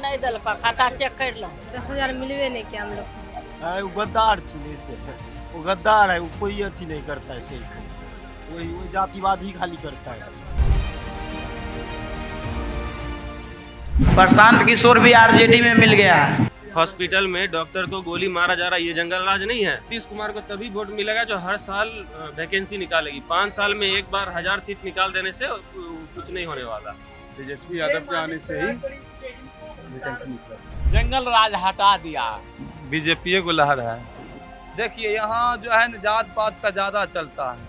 नहीं दिल पा खाता चेक कर लो 10,000 मिलवे नहीं किया हम लोग को। वो गद्दार चुने से वो गद्दार है, वो कोई अथी नहीं करता है सही को, वही जातिवाद ही खाली करता है। प्रशांत किशोर भी आरजेडी में मिल गया। हॉस्पिटल में डॉक्टर को गोली मारा जा रहा है, ये जंगल राज नहीं है। नीतीश कुमार को तभी वोट मिलेगा जो हर साल वैकेंसी निकालेगी। 5 साल में एक बार 1000 सीट निकाल देने से कुछ नहीं होने वाला। तेजस्वी यादव के आने से ही वैकेंसी निकला। जंगल राज हटा दिया, बीजेपी को लहर है। देखिए यहाँ जो है न जात पात का ज्यादा चलता है।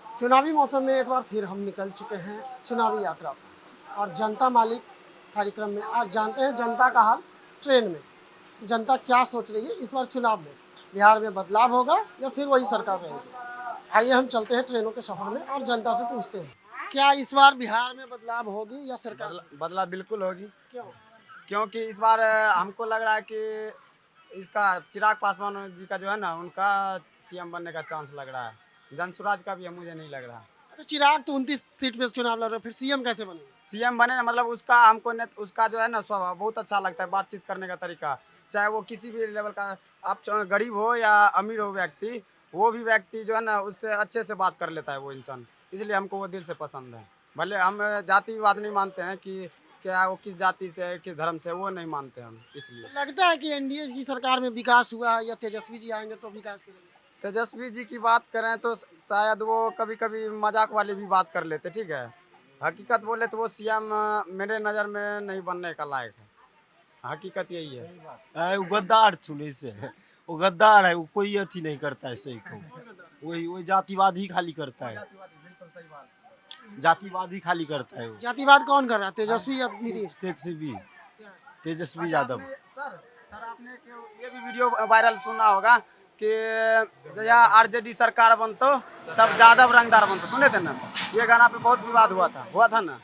चुनावी मौसम में एक बार फिर हम निकल चुके हैं चुनावी यात्रा पर और जनता मालिक कार्यक्रम में आज जानते हैं जनता का हाल ट्रेन में। जनता क्या सोच रही है इस बार चुनाव में, बिहार में बदलाव होगा या फिर वही सरकार रहेगी। आइए हम चलते हैं ट्रेनों के सफर में और जनता से पूछते हैं क्या इस बार बिहार में बदलाव होगी या सरकार बदलाव बिल्कुल होगी। क्यों? क्योंकि इस बार हमको लग रहा है कि इसका चिराग पासवान जी का जो है ना, उनका सीएम बनने का चांस लग रहा है। जनसुराज का भी है, मुझे नहीं लग रहा। तो चिराग तो 29 सीट पे चुनाव लड़ रहे, फिर सीएम कैसे बनेगा? सीएम बने ना, मतलब उसका हमको उसका जो है ना स्वभाव बहुत अच्छा लगता है, बातचीत करने का तरीका, चाहे वो किसी भी लेवल का, आप गरीब हो या अमीर हो व्यक्ति, वो भी व्यक्ति जो है ना उससे अच्छे से बात कर लेता है वो इंसान, इसलिए हमको वो दिल से पसंद है। भले हम जातिवाद नहीं मानते हैं कि क्या वो किस जाति से किस धर्म से, वो नहीं मानते हम। इसलिए लगता है कि एनडीए की सरकार में विकास हुआ या तेजस्वी जी आएंगे तो विकास करेंगे? तेजस्वी जी की बात करें तो शायद वो कभी कभी मजाक वाली भी बात कर लेते, ठीक है। हकीकत बोले तो वो सीएम मेरे नज़र में नहीं बनने का लायक है, हकीकत यही है। वो गद्दार चुने से वो गद्दार है, वो कोई अथी नहीं करता है सही को, वही जातिवाद ही खाली करता है, जातिवाद ही खाली करता है। जातिवाद कौन कर रहा है, तेजस्वी या नीतीश? तेजस्वी यादव। सर आपने ये भी वीडियो वायरल सुना होगा कि या आरजेडी सरकार बनतो सब यादव रंगदार बनतो, सुने थे ना? ये गाना पे बहुत विवाद हुआ था ना।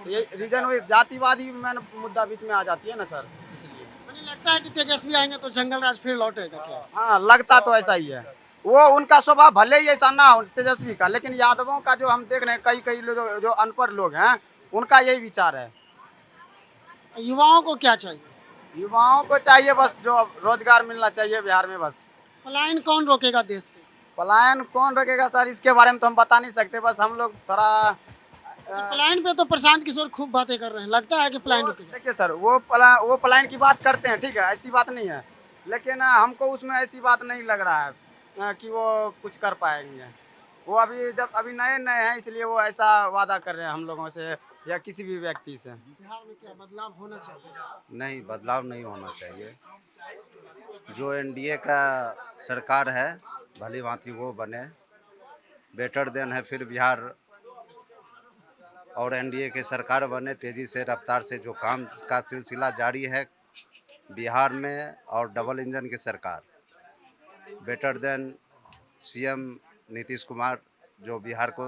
ये रीजन वो जातिवादी मुद्दा बीच में आ जाती है ना सर, इसलिए मुझे लगता है कि तेजस्वी आएंगे तो जंगल राज फिर लौटेगा क्या? हाँ, लगता तो ऐसा ही है। वो उनका स्वभाव भले ही ऐसा ना हो तेजस्वी का, लेकिन यादवों का जो हम देख रहे हैं कई लोग जो अनपढ़ लोग हैं, उनका यही विचार है। युवाओं को क्या चाहिए? युवाओं को चाहिए बस जो रोजगार मिलना चाहिए बिहार में बस। पलायन कौन रोकेगा देश से? पलायन कौन रोकेगा सर, इसके बारे में तो हम बता नहीं सकते, बस हम लोग थोड़ा पलायन पे तो प्रशांत किशोर खूब बातें कर रहे हैं, लगता है कि पलायन रुकेगा? देखिए सर, वो पलायन की बात करते हैं, ठीक है, ऐसी बात नहीं है, लेकिन हमको उसमें ऐसी बात नहीं लग रहा है कि वो कुछ कर पाएंगे। वो अभी नए हैं, इसलिए वो ऐसा वादा कर रहे हैं हम लोगों से या किसी भी व्यक्ति से। बिहार में क्या बदलाव होना चाहिए? नहीं, बदलाव नहीं होना चाहिए। जो एनडीए का सरकार है भली भांति वो बने, बेटर देन है फिर बिहार और एनडीए के सरकार बने। तेज़ी से रफ्तार से जो काम का सिलसिला जारी है बिहार में, और डबल इंजन की सरकार, better than CM Nitish Kumar जो बिहार को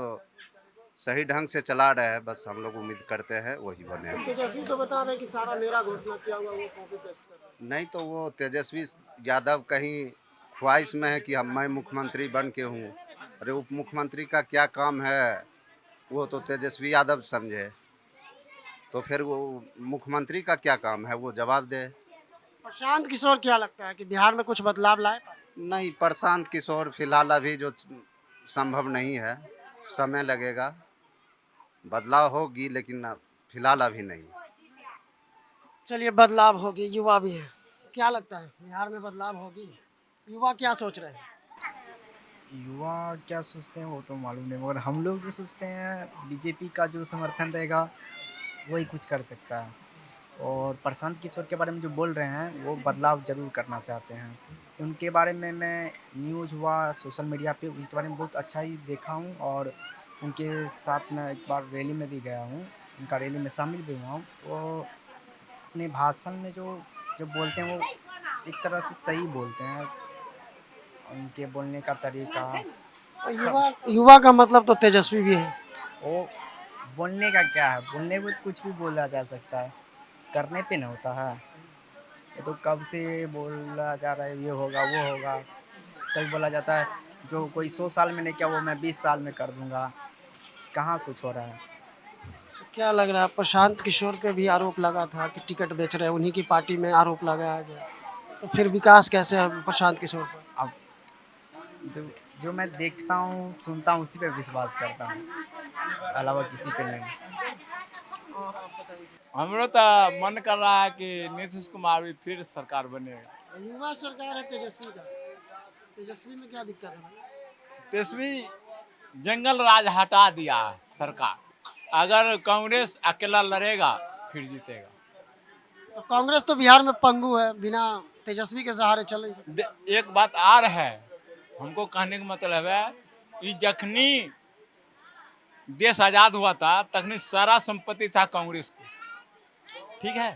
सही ढंग से चला रहे हैं, बस हम लोग उम्मीद करते हैं वही बने। तेजस्वी तो बता रहे हैं कि सारा मेरा घोषणा किया हुआ वो कॉपी पेस्ट कर रहे हैं। नहीं तो वो तेजस्वी यादव कहीं ख्वाहिश में है कि मैं मुख्यमंत्री बन के हूँ। अरे उप मुख्यमंत्री का क्या काम है वो तो तेजस्वी यादव समझे, तो फिर वो मुख्यमंत्री का क्या काम है वो जवाब दे। प्रशांत किशोर क्या लगता है कि बिहार में कुछ बदलाव लाए? नहीं, प्रशांत किशोर फिलहाल अभी जो संभव नहीं है, समय लगेगा, बदलाव होगी लेकिन फिलहाल अभी नहीं। चलिए, बदलाव होगी, युवा भी है, क्या लगता है बिहार में बदलाव होगी? युवा क्या सोच रहे हैं? युवा क्या सोचते हैं वो तो मालूम नहीं, मगर हम लोग जो सोचते हैं बीजेपी का जो समर्थन रहेगा वही कुछ कर सकता है। और प्रशांत किशोर के बारे में जो बोल रहे हैं वो बदलाव ज़रूर करना चाहते हैं। उनके बारे में मैं न्यूज़ हुआ सोशल मीडिया पे, उनके बारे में बहुत अच्छा ही देखा हूँ, और उनके साथ मैं एक बार रैली में भी गया हूँ, उनका रैली में शामिल भी हुआ हूँ। वो अपने भाषण में जो बोलते हैं वो एक तरह से सही बोलते हैं, उनके बोलने का तरीका। युवा का मतलब तो तेजस्वी भी है। वो बोलने का क्या है, बोलने को कुछ भी बोला जा सकता है, करने पे नहीं होता है। ये तो कब से बोला जा रहा है ये होगा वो होगा। कभी बोला जाता है जो कोई 100 साल में नहीं किया वो मैं 20 साल में कर दूंगा। कहाँ कुछ हो रहा है। क्या लग रहा है, प्रशांत किशोर पे भी आरोप लगा था कि टिकट बेच रहे हैं, उन्हीं की पार्टी में आरोप लगाया गया, तो फिर विकास कैसे है प्रशांत किशोर पर? अब जो मैं देखता हूँ सुनता हूँ उसी पे विश्वास करता हूँ, अलावा किसी पे नहीं। हमरो तो मन कर रहा है कि नीतीश कुमार भी फिर सरकार बनेगा। युवा सरकार है तेजस्वी का, तेजस्वी में क्या दिक्कत है? तेजस्वी जंगल राज हटा दिया है सरकार। अगर कांग्रेस अकेला लड़ेगा फिर जीतेगा। तो कांग्रेस तो बिहार में पंगु है, बिना तेजस्वी के सहारे चल नहीं सकती। एक बात और है, हमको कहने का मतलब है कि जखनी देश आजाद हुआ था तखनी सारा संपत्ति था कांग्रेस को, ठीक है।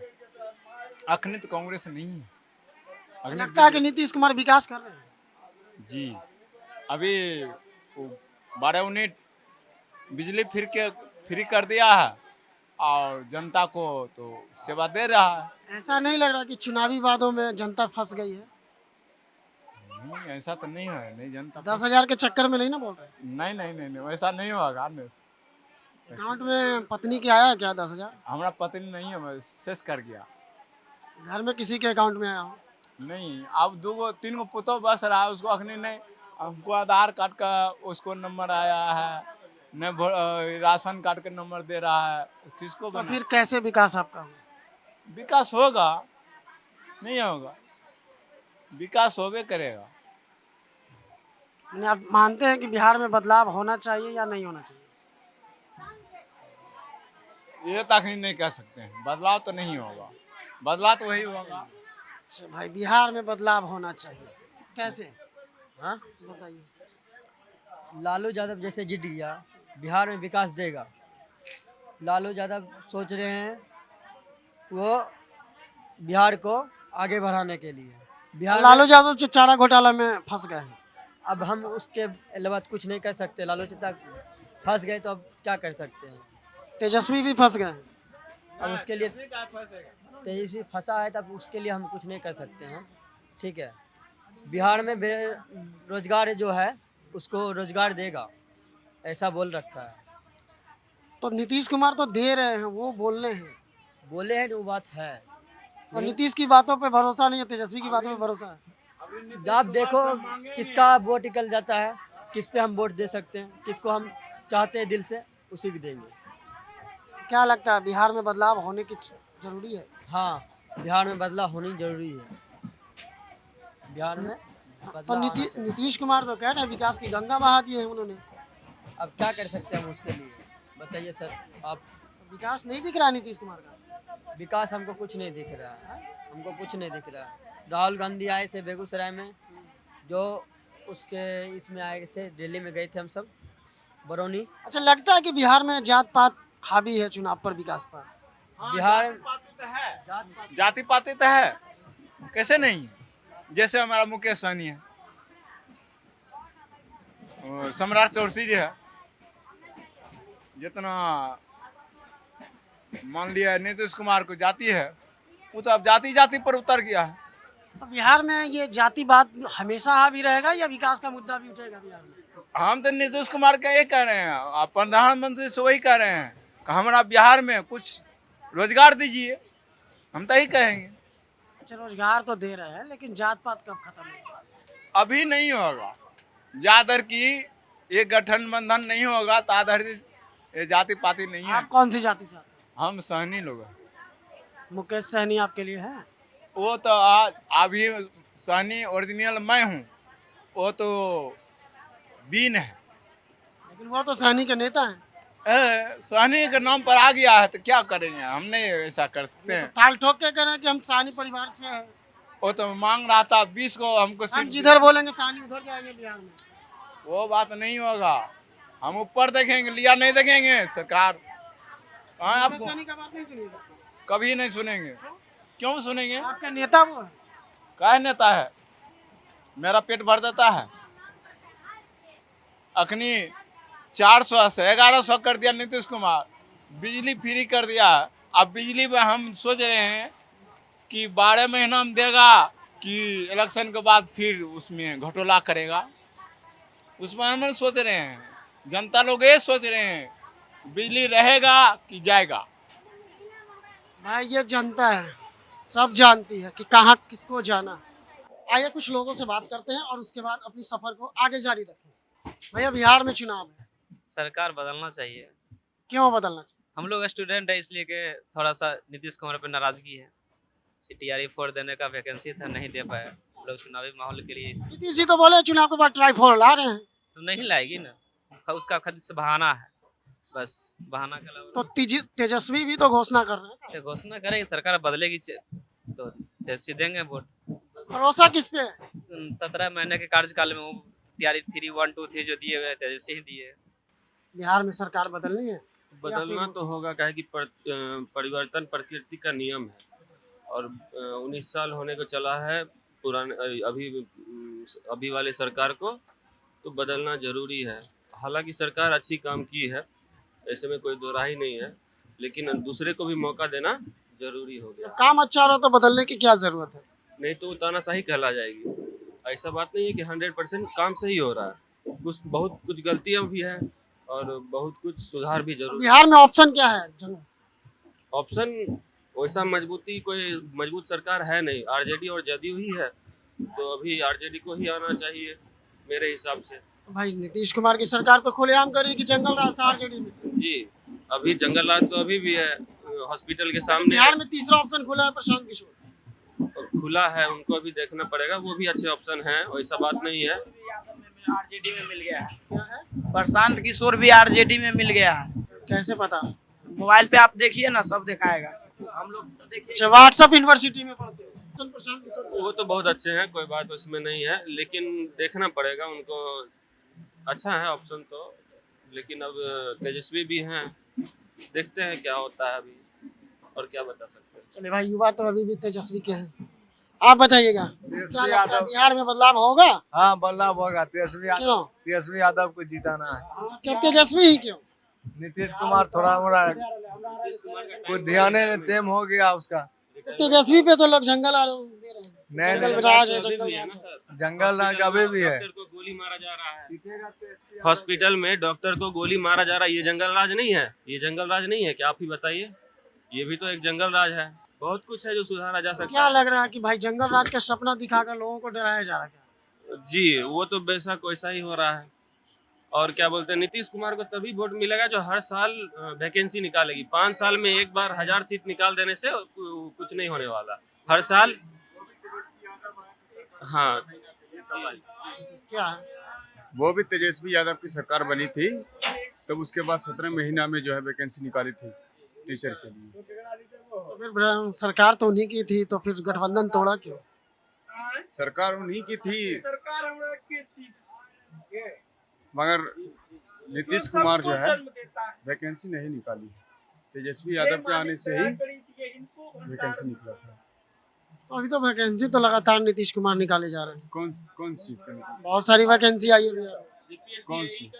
अखनी तो कांग्रेस नहीं है। लगता है कि नीतीश कुमार विकास कर रहे हैं। जी अभी 12 यूनिट बिजली फ्री कर दिया है और जनता को तो सेवा दे रहा है। ऐसा नहीं लग रहा कि चुनावी वादों में जनता फंस गई है? नहीं ऐसा तो नहीं है, नहीं जनता 10,000 के चक्कर में नहीं ना बोल रहे? नहीं नहीं नहीं नहीं वैसा नहीं होगा। अकाउंट में पत्नी के आया क्या 10,000? हमारा पत्नी नहीं है, मैं शेष कर गया। घर में किसी के अकाउंट में आया हो? नहीं, अब 2-3 गो पुतो बस रहा है, उसको अखनी नहीं। हमको आधार कार्ड का उसको नंबर आया है, न राशन कार्ड का नंबर दे रहा है, किसको तो बना? फिर कैसे विकास आपका होगा? विकास होगा नहीं होगा, विकास होबे करेगा। आप मानते हैं कि बिहार में बदलाव होना चाहिए या नहीं होना चाहिए? ये तक ही नहीं कह सकते हैं, बदलाव तो नहीं होगा, बदलाव तो वही होगा। अच्छा भाई, बिहार में बदलाव होना चाहिए, कैसे? हाँ बताइए। लालू यादव जैसे जीत गया बिहार में विकास देगा। लालू यादव सोच रहे हैं वो बिहार को आगे बढ़ाने के लिए। बिहार लालू यादव जो चारा घोटाला में फंस गए हैं, अब हम उसके अलावा कुछ नहीं कर सकते। लालू यादव फंस गए तो अब क्या कर सकते हैं? तेजस्वी भी फंस गए हैं, अब उसके लिए तेजस्वी फंसा है तब उसके लिए हम कुछ नहीं कर सकते हैं, ठीक है। बिहार में बेरोजगार जो है उसको रोजगार देगा, ऐसा बोल रखा है। तो नीतीश कुमार तो दे रहे हैं, वो बोल रहे हैं वो बात है। और नीतीश की बातों पे भरोसा नहीं है, तेजस्वी की बातों पे भरोसा है। आप देखो किसका वोट निकल जाता है, किस पे हम वोट दे सकते हैं, किसको हम चाहते हैं दिल से उसी को देंगे। क्या लगता है बिहार में बदलाव होने की जरूरी है? हाँ, बिहार में बदलाव होनी जरूरी है। बिहार में तो नीतीश कुमार तो कह रहे हैं विकास की गंगा बहा दी है उन्होंने। अब क्या कर सकते हैं हम उसके लिए, बताइए सर आप। विकास नहीं दिख रहा है नीतीश कुमार का? विकास हमको कुछ नहीं दिख रहा है, हमको कुछ नहीं दिख रहा है। राहुल गांधी आए थे बेगूसराय में, जो उसके इसमें आए थे, दिल्ली में गए थे हम सब, बरौनी। अच्छा, लगता है कि बिहार में जात पात हावी है चुनाव पर, विकास पर? बिहार जाति पाति तो है, कैसे नहीं? जैसे हमारा मुकेश सहनी है, सम्राट चौरसी जी है, जितना मान लिया नीतीश कुमार को जाति है, वो तो अब जाति पर उतर गया है। तो बिहार में ये जातिवाद हमेशा हावी रहेगा या विकास का मुद्दा भी उठेगा बिहार में? हम तो नीतीश कुमार का ये कह रहे हैं, आप प्रधानमंत्री से वही कह रहे हैं कि हमारा बिहार में कुछ रोजगार दीजिए, हम तो यही कहेंगे। अच्छा, रोजगार तो दे रहे हैं, लेकिन जात पात कब खत्म होगा? अभी नहीं होगा, जादर की ये गठन बंधन नहीं होगा तो आधारित ये जाति पाति नहीं है। आप कौन सी जाति से आते हैं? हम सहनी लोग हैं। मुकेश सहनी आपके लिए है? वो तो आज अभी सहनी ओरिजिनल मैं हूँ, वो तो बीन है, लेकिन वो तो सहनी के नेता हैं। सहनी के नाम पर आ गया है तो क्या करेंगे, हम नहीं ऐसा कर सकते हैं। तो ताल ठोक के कह रहे हैं कि हम सहनी परिवार से हैं। वो तो मांग रहा था 20 को, हमको हम जिधर बोलेंगे सहनी उधर जाएंगे बिहार में। वो बात नहीं होगा, हम ऊपर देखेंगे, लिया नहीं देखेंगे सरकार। कहाँ आपको सहनी का बात नहीं सुनिएगा, कभी नहीं सुनेंगे। क्यों सुनेंगे? आपका नेता वो है। क्या नेता है? मेरा पेट भर देता है। अखनी 400 से 1100 कर दिया नीतीश कुमार, बिजली फ्री कर दिया। अब बिजली में हम सोच रहे हैं कि 12 महीना में देगा कि इलेक्शन के बाद फिर उसमें घोटाला करेगा। उसमें हम सोच रहे हैं, जनता लोग ये सोच रहे हैं बिजली रहेगा कि जाएगा। भाई ये जनता है, सब जानती है कि कहाँ किसको जाना। आइए कुछ लोगों से बात करते हैं और उसके बाद अपनी सफर को आगे जारी रखें। भैया बिहार में चुनाव है, सरकार बदलना चाहिए। क्यों बदलना चाहिए? हम लोग स्टूडेंट है इसलिए कि थोड़ा सा नीतीश कुमार पे नाराजगी है। टीआरई 4 देने का वैकेंसी था, नहीं दे पाया। हम लोग चुनावी माहौल के लिए नीतीश जी तो बोले चुनाव के बाद ट्राई 4 ला रहे हैं, तो नहीं लाएगी ना, उसका खाली से बहाना है, बस बहाना के अलावा। तो तेजस्वी भी तो घोषणा कर रहे हैं। तो घोषणा करेगी, सरकार बदलेगी तो तेजस्वी देंगे वोट। भरोसा किस पे है? 17 महीने के कार्यकाल में वो टीआरई 3, 1, 2, 3 जो दिए हुए तेजस्वी ही दिए। बिहार में सरकार बदलनी है, बदलना तो होगा, क्या है कि परिवर्तन प्रकृति का नियम है और 19 साल होने को चला है पुराने अभी वाले सरकार को, तो बदलना जरूरी है। हालांकि सरकार अच्छी काम की है, ऐसे में कोई दो राय नहीं है, लेकिन दूसरे को भी मौका देना जरूरी हो गया। काम अच्छा रहा तो बदलने की क्या जरूरत है? नहीं तो तानाशाही कहला जाएगी। ऐसा बात नहीं है कि 100% काम सही हो रहा है, बहुत कुछ गलतियां भी हैं और बहुत कुछ सुधार भी जरूरी। बिहार में ऑप्शन क्या है? ऑप्शन वैसा कोई मजबूत सरकार है नहीं, आरजेडी और जदयू ही है, तो अभी आरजेडी को ही आना चाहिए मेरे हिसाब से। भाई नीतीश कुमार की सरकार तो खुलेआम करेगी, जंगल राज था आरजेडी में। जी, अभी जंगल राज तो अभी भी है, हॉस्पिटल के सामने। बिहार में तीसरा ऑप्शन खुला है प्रशांत किशोर, खुला है, उनको भी देखना पड़ेगा, वो भी अच्छे ऑप्शन है, वैसा बात नहीं है। आरजेडी में मिल गया है, प्रशांत किशोर भी आरजेडी में मिल गया है। कैसे पता? मोबाइल पे आप देखिए ना, सब दिखाएगा। हम लोग तो देखिए व्हाट्सएप यूनिवर्सिटी में पढ़ते हैं प्रशांत किशोर। वो तो बहुत अच्छे हैं, कोई बात उसमें नहीं है, लेकिन देखना पड़ेगा उनको। अच्छा है ऑप्शन तो, लेकिन अब तेजस्वी भी हैं, देखते हैं क्या होता है अभी, और क्या बता सकते हैं। चलिए भाई, युवा तो अभी भी तेजस्वी के हैं, आप बताइएगा क्या लगता है बिहार में बदलाव होगा? हाँ बदलाव होगा। तेजस्वी यादव को जिताना है। क्या तेजस्वी ही क्यों? नीतीश कुमार थोड़ा मोड़ा कुछ ध्यान टेम हो गया उसका। तेजस्वी पे तो लोग जंगल दे रहे हैं। नहीं राज है, जंगल राज अभी भी है। डॉक्टर को गोली मारा जा रहा है हॉस्पिटल में, डॉक्टर को गोली मारा जा रहा है, ये जंगल राज नहीं है? ये जंगल राज नहीं है क्या? आप ही बताइए, ये भी तो एक जंगल राज है। बहुत कुछ है जो सुधारा जा सकता है। क्या लग रहा है कि भाई जंगल राज का सपना दिखाकर लोगों को डराया जा रहा है? जी, वो तो बेशक वैसा ही हो रहा है। और क्या बोलते हैं, नीतीश कुमार को तभी वोट मिलेगा जो हर साल वैकेंसी निकालेगी। 5 साल में एक बार 1000 सीट निकाल देने से कुछ नहीं होने वाला, हर साल। हाँ, क्या है? वो भी तेजस्वी यादव की सरकार बनी थी, तब उसके बाद 17 महीना में जो है वैकेंसी निकाली थी टीचर के लिए। तो फिर सरकार तो उन्हीं की थी, तो फिर गठबंधन तोड़ा क्यों? सरकार उन्हीं की थी, मगर नीतीश कुमार जो है वैकेंसी नहीं निकाली। तेजस्वी यादव के आने से ही वैकेंसी निकला था। तो अभी तो वैकेंसी तो लगातार नीतीश कुमार निकाले जा रहे हैं। कौन सी चीज का निकाला? बहुत सारी वैकेंसी आई है भैया। कौन सी?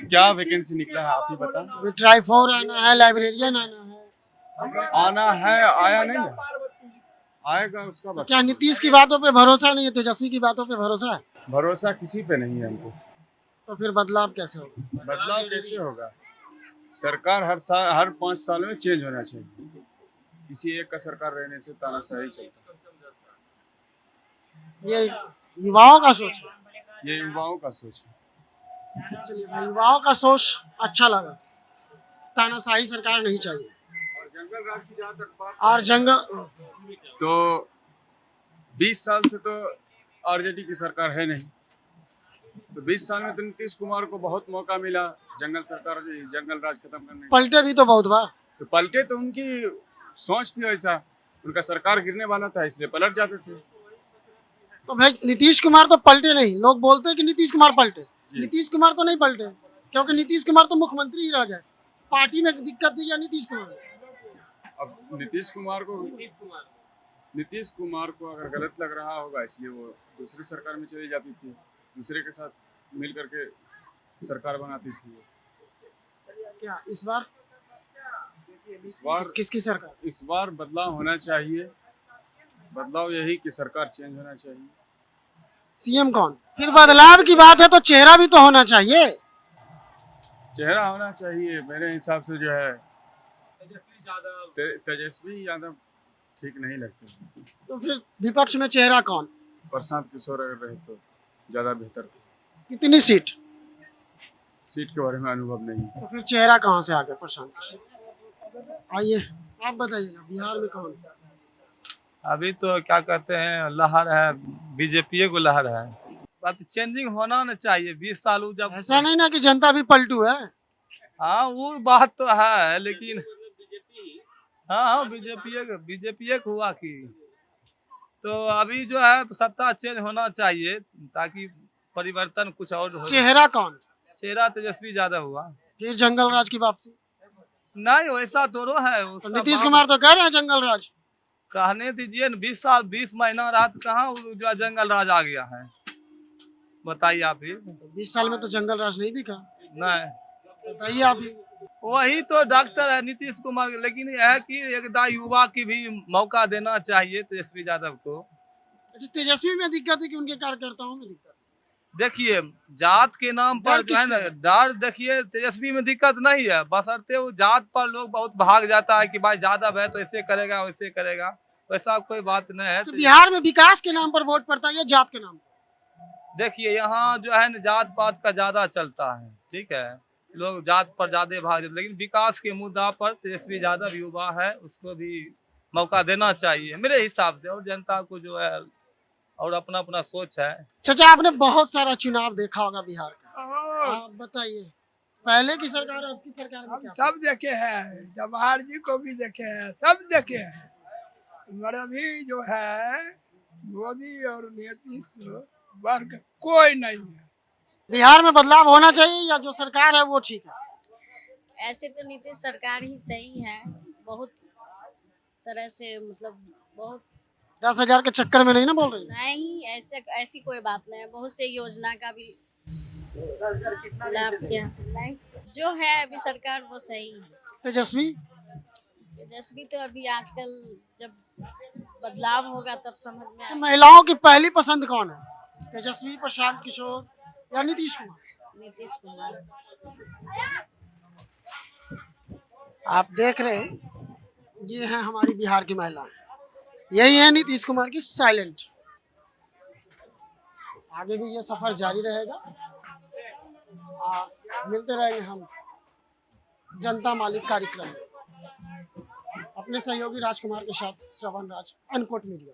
क्या वैकेंसी निकला है आप ही बता। ट्राई 4 आना है, लाइब्रेरियन आना है, आया नहीं है, आएगा उसका बता। क्या नीतीश की बातों पे भरोसा नहीं है? तेजस्वी की बातों पे भरोसा है? भरोसा किसी पे नहीं है हमको। तो फिर बदलाव कैसे होगा? बदलाव कैसे होगा? सरकार हर 5 साल में चेंज होना चाहिए। किसी एक का सरकार रहने से तानाशाही चलता। ये युवाओं का सोच है। ये युवाओं का सोच है। चलिए भाई, युवाओं का सोच अच्छा लगा। तानाशाही सरकार नहीं चाहिए। और जंगल तो 20 साल से तो आरजेडी की सरकार है नहीं, तो 20 साल में तो नीतीश कुमार को बहुत मौका मिला जंगल राज खत्म करने। पलटे भी तो बहुत बार। तो पलटे तो उनकी सोच थी ऐसा, उनका सरकार गिरने वाला था इसलिए पलट जाते थे। तो भाई नीतीश कुमार तो पलटे नहीं। लोग बोलते हैं कि नीतीश कुमार पलटे, नीतीश कुमार तो नहीं पलटे, क्योंकि नीतीश कुमार तो मुख्यमंत्री ही रह गए। पार्टी में दिक्कत थी या नीतीश कुमार? अब नीतीश कुमार को अगर गलत लग रहा होगा इसलिए वो दूसरी सरकार में चली जाती थी, दूसरे के साथ मिल करके सरकार बनाती थी। क्या इस बार इस बार किसकी सरकार? इस बार बदलाव होना चाहिए। बदलाव यही कि सरकार चेंज होना चाहिए। सीएम कौन? फिर बदलाव की बात है तो चेहरा भी तो होना चाहिए। चेहरा होना चाहिए मेरे हिसाब से जो है तेजस्वी यादव ठीक नहीं लगते। तो फिर विपक्ष में चेहरा कौन? प्रशांत किशोर अगर रहे तो ज्यादा बेहतर थे। कितनी सीट? सीट के बारे में अनुभव नहीं है। तो फिर चेहरा कहाँ से आ गया प्रशांत किशोर? आइए आप बताइएगा, बिहार में कौन? अभी तो क्या कहते हैं, लहर है, बीजेपी को लहर है। बात चेंजिंग होना ना चाहिए। 20 साल वो जब ऐसा नहीं ना कि जनता भी पलटू है। हाँ वो बात तो है, लेकिन हाँ बीजेपी हुआ कि तो अभी जो है सत्ता चेंज होना चाहिए ताकि परिवर्तन कुछ और हो। चेहरा कौन? चेहरा तेजस्वी यादव हुआ। फिर जंगल राज की वापसी? नहीं वैसा तो है। तो नीतीश कुमार तो कह रहे हैं जंगल राज। कहने दीजिए न, 20 साल 20 महीना रहा तो कहाँ जो जंगल राज आ गया है, बताइए आप ही। 20 साल में तो जंगल राज नहीं दिखा। नहीं बताइए आप ही। वही तो डॉक्टर है नीतीश कुमार, लेकिन यह है कि एक युवा की भी मौका देना चाहिए तेजस्वी यादव को। अच्छा, तेजस्वी में दिक्कत है कि उनके कार्यकर्ताओं में दिक्कत? देखिए जात के नाम पर जो है ना डर, देखिए तेजस्वी में दिक्कत नहीं है, बशर्ते वो जात पर लोग बहुत भाग जाता है कि भाई यादव है तो ऐसे करेगा वैसे करेगा, वैसा कोई बात नहीं है। तो बिहार में विकास के नाम पर वोट पड़ता है या जात के नाम पर? देखिए यहाँ जो है ना जात पात का ज्यादा चलता है, ठीक है, लोग जात पर ज्यादा भाग जाते, लेकिन विकास के मुद्दा पर तेजस्वी यादव युवा है, उसको भी मौका देना चाहिए मेरे हिसाब से। और जनता को जो है और अपना अपना सोच है। चाचा आपने बहुत सारा चुनाव देखा होगा बिहार का, आप बताइए पहले की सरकार और अब की सरकार में क्या? सब देखे हैं, जवाहर जी को भी देखे हैं, सब देखे हैं, मगर अभी जो है मोदी और नीतीश वर्ग कोई नहीं है। बिहार में बदलाव होना चाहिए या जो सरकार है वो ठीक है? ऐसे तो नीतीश सरकार ही सही है, बहुत तरह से, मतलब बहुत 10,000 के चक्कर में नहीं ना बोल रही? नहीं, ऐसी कोई बात नहीं है, बहुत से योजना का भी लाभ किया। नहीं, जो है अभी सरकार वो सही है। तेजस्वी तो अभी आजकल जब बदलाव होगा तब समझ में आएगा। महिलाओं की पहली पसंद कौन है, तेजस्वी, प्रशांत किशोर या नीतीश कुमार? नीतीश कुमार। आप देख रहे हैं ये है हमारी बिहार की महिला, यही है नीतीश कुमार की साइलेंट। आगे भी ये सफर जारी रहेगा और मिलते रहेंगे हम जनता मालिक कार्यक्रम में अपने सहयोगी राजकुमार के साथ। श्रवण राज, अनकोट मीडिया।